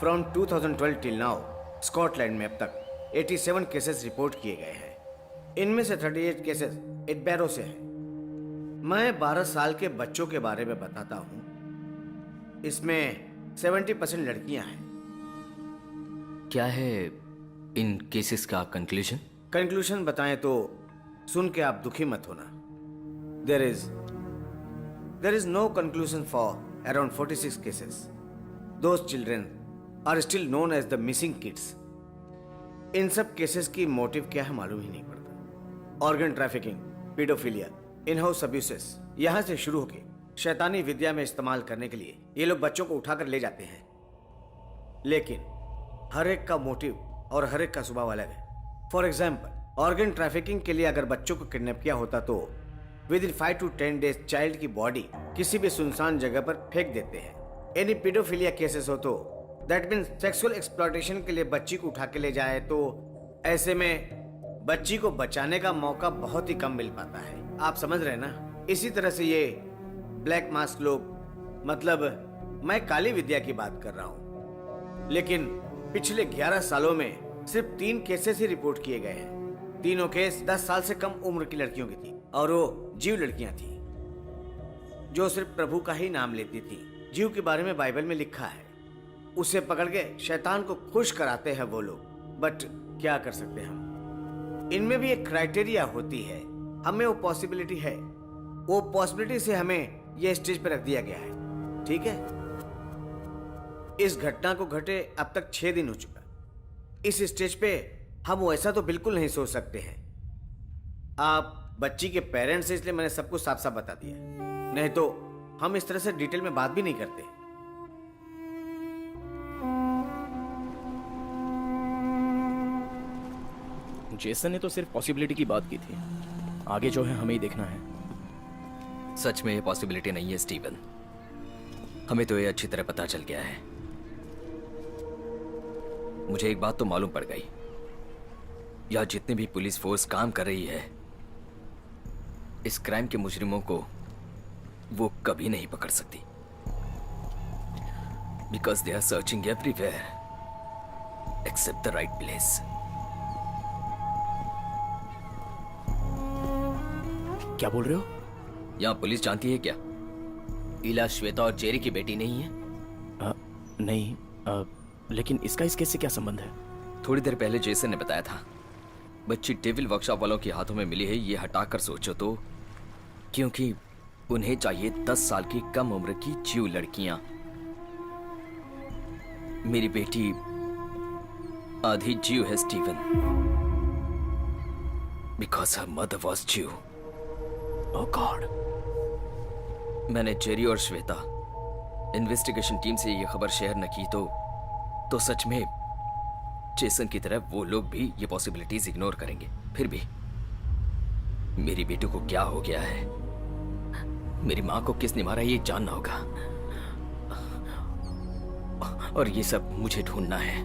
From 2012 till now Scotland में अब तक 87 केसेस रिपोर्ट किए गए हैं। इनमें से 38 केसेस एडबैरो से हैं। मैं 12 साल के बच्चों के बारे में बताता हूं। इसमें 70% लड़कियां हैं। क्या है इन केसेस का कंक्लूजन? कंक्लूजन बताएं तो सुन के आप दुखी मत होना। There is no conclusion for around 46 केसेस। Those children are still known as the missing kids. इन सब केसेस की मोटिव क्या है मालूम ही नहीं पड़ता। Organ trafficking, paedophilia, in house abuses, यहां से शुरू होके शैतानी विद्या में इस्तेमाल करने के लिए ये लोग बच्चों को उठाकर ले जाते हैं। लेकिन हर एक का मोटिव और हर एक का स्वभाव अलग है। फॉर एग्जाम्पल, ऑर्गन ट्रैफिकिंग के लिए अगर बच्चों को किडनैप किया होता तो with in 5 to 10 days child की बॉडी किसी भी सुनसान जगह पर फेंक देते हैं। एनी पीडोफिलिया केसेस हो तो दैट मीन्स सेक्सुअल एक्सप्लॉयटेशन के लिए बच्ची को उठा के ले जाए, तो ऐसे में बच्ची को बचाने का मौका बहुत ही कम मिल पाता है। आप समझ रहे हैं ना? इसी तरह से ये ब्लैक मास्क लोग, मतलब मैं काली विद्या की बात कर रहा हूं, लेकिन पिछले 11 सालों में सिर्फ 3 केसेस ही रिपोर्ट किए गए हैं। तीनों केस 10 साल से कम उम्र की लड़कियों की थी और वो जीव लड़कियां थी जो सिर्फ प्रभु का ही नाम लेती थी। जीव के बारे में बाइबल में लिखा है, उसे पकड़ के शैतान को खुश कराते हैं वो लोग। बट क्या कर सकते हैं हम? इनमें भी एक क्राइटेरिया होती है। हमें वो पॉसिबिलिटी है, वो पॉसिबिलिटी से हमें ये स्टेज पर रख दिया गया है। ठीक है, इस घटना को घटे अब तक 6 दिन हो चुका। इस स्टेज पे हम वैसा तो बिल्कुल नहीं सोच सकते हैं। आप बच्ची के पेरेंट्स हैं, इसलिए मैंने सब कुछ साफ साफ बता दिया, नहीं तो हम इस तरह से डिटेल में बात भी नहीं करते। जेसन ने तो सिर्फ पॉसिबिलिटी की बात की थी, आगे जो है हमें ही देखना है। सच में ये पॉसिबिलिटी नहीं है स्टीवन, हमें तो ये अच्छी तरह पता चल गया है। मुझे एक बात तो मालूम पड़ गई, यह जितनी भी पुलिस फोर्स काम कर रही है, इस क्राइम के मुजरिमों को वो कभी नहीं पकड़ सकती, because they are searching everywhere except the right place. क्या बोल रहे हो? यहां पुलिस जानती है क्या इला श्वेता और जेरी की बेटी नहीं है? नहीं, लेकिन इसका इस केस से क्या संबंध है? थोड़ी देर पहले जेसन ने बताया था बच्ची डेविल वर्कशॉप वालों के हाथों में मिली है। ये हटाकर सोचो तो, क्योंकि उन्हें चाहिए 10 साल की कम उम्र की जीव लड़कियां। मेरी बेटी आधी जीव है Steven, because her mother was जीव। ओह गॉड। मैंने जेरी और श्वेता इन्वेस्टिगेशन टीम से ये खबर शेयर न की तो सच में जेसन की तरह वो लोग भी ये पॉसिबिलिटीज इग्नोर करेंगे। फिर भी मेरी बेटी को क्या हो गया है, मेरी मां को किसने मारा, ये जानना होगा, और ये सब मुझे ढूंढना है।